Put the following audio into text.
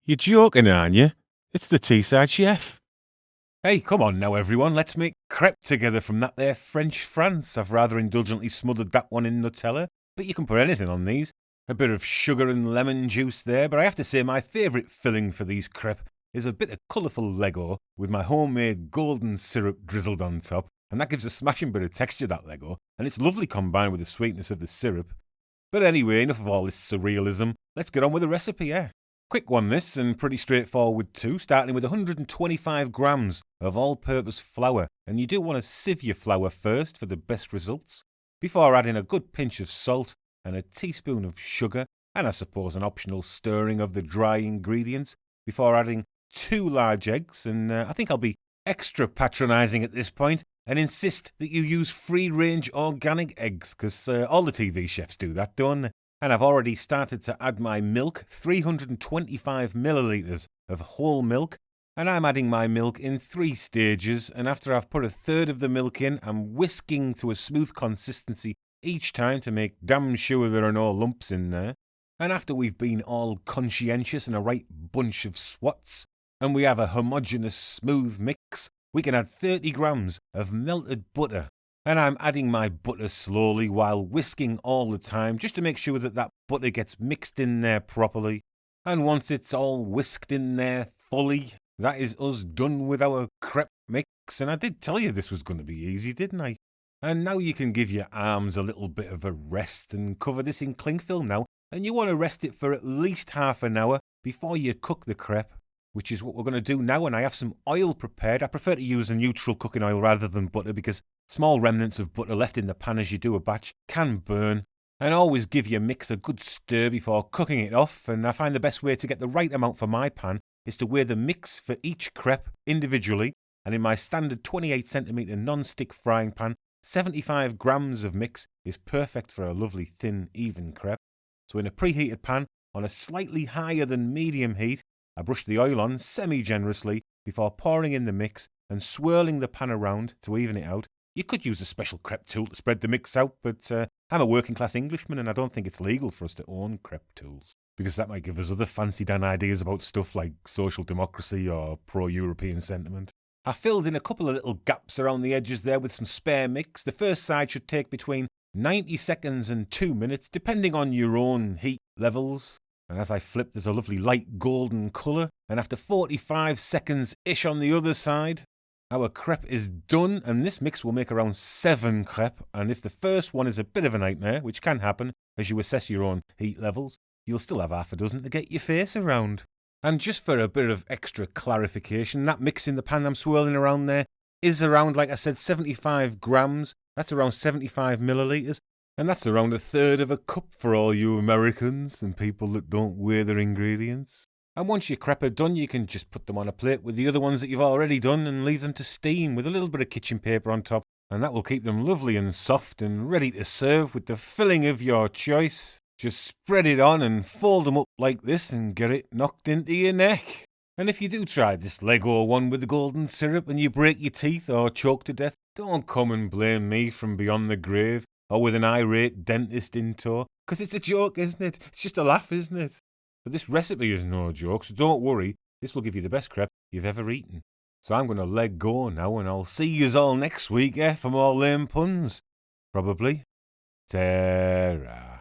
You're joking, aren't you? It's the Teesside Chef. Hey, come on now, everyone. Let's make crepe together from that there French France. I've rather indulgently smothered that one in Nutella, but you can put anything on these. A bit of sugar and lemon juice there, but I have to say my favourite filling for these crepe is a bit of colourful Lego with my homemade golden syrup drizzled on top, and that gives a smashing bit of texture, that Lego, and it's lovely combined with the sweetness of the syrup. But anyway, enough of all this surrealism. Let's get on with the recipe, eh? Quick one this, and pretty straightforward too, starting with 125 grams of all-purpose flour, and you do want to sieve your flour first for the best results, before adding a good pinch of salt and a teaspoon of sugar, and I suppose an optional stirring of the dry ingredients, before adding 2 large eggs, and I think I'll be extra patronising at this point, and insist that you use free-range organic eggs, because all the TV chefs do that, don't they? And I've already started to add my milk, 325 millilitres of whole milk, and I'm adding my milk in 3 stages, and after I've put a third of the milk in, I'm whisking to a smooth consistency each time to make damn sure there are no lumps in there. And after we've been all conscientious and a right bunch of swats, and we have a homogeneous smooth mix, we can add 30 grams of melted butter. And I'm adding my butter slowly while whisking all the time, just to make sure that that butter gets mixed in there properly. And once it's all whisked in there fully, that is us done with our crepe mix. And I did tell you this was going to be easy, didn't I? And now you can give your arms a little bit of a rest and cover this in cling film now. And you want to rest it for at least half an hour before you cook the crepe, which is what we're going to do now. And I have some oil prepared. I prefer to use a neutral cooking oil rather than butter, because small remnants of butter left in the pan as you do a batch can burn. And always give your mix a good stir before cooking it off. And I find the best way to get the right amount for my pan is to weigh the mix for each crepe individually. And in my standard 28cm non-stick frying pan, 75 grams of mix is perfect for a lovely thin, even crepe. So in a preheated pan on a slightly higher than medium heat, I brush the oil on semi-generously before pouring in the mix and swirling the pan around to even it out. You could use a special crepe tool to spread the mix out, but I'm a working-class Englishman and I don't think it's legal for us to own crepe tools, because that might give us other fancy-dan ideas about stuff like social democracy or pro-European sentiment. I filled in a couple of little gaps around the edges there with some spare mix. The first side should take between 90 seconds and 2 minutes, depending on your own heat levels. And as I flip, there's a lovely light golden colour. And after 45 seconds-ish on the other side, our crepe is done. And this mix will make around 7 crepe. And if the first one is a bit of a nightmare, which can happen as you assess your own heat levels, you'll still have half a dozen to get your face around. And just for a bit of extra clarification, that mix in the pan I'm swirling around there is around, like I said, 75 grams. That's around 75 millilitres. And that's around a third of a cup for all you Americans and people that don't weigh their ingredients. And once your crepe are done, you can just put them on a plate with the other ones that you've already done and leave them to steam with a little bit of kitchen paper on top. And that will keep them lovely and soft and ready to serve with the filling of your choice. Just spread it on and fold them up like this and get it knocked into your neck. And if you do try this Lego one with the golden syrup and you break your teeth or choke to death, don't come and blame me from beyond the grave or with an irate dentist in tow, because it's a joke, isn't it? It's just a laugh, isn't it? But this recipe is no joke, so don't worry. This will give you the best crepe you've ever eaten. So I'm going to let go now, and I'll see yous all next week, for more lame puns. Probably. Ta-ra.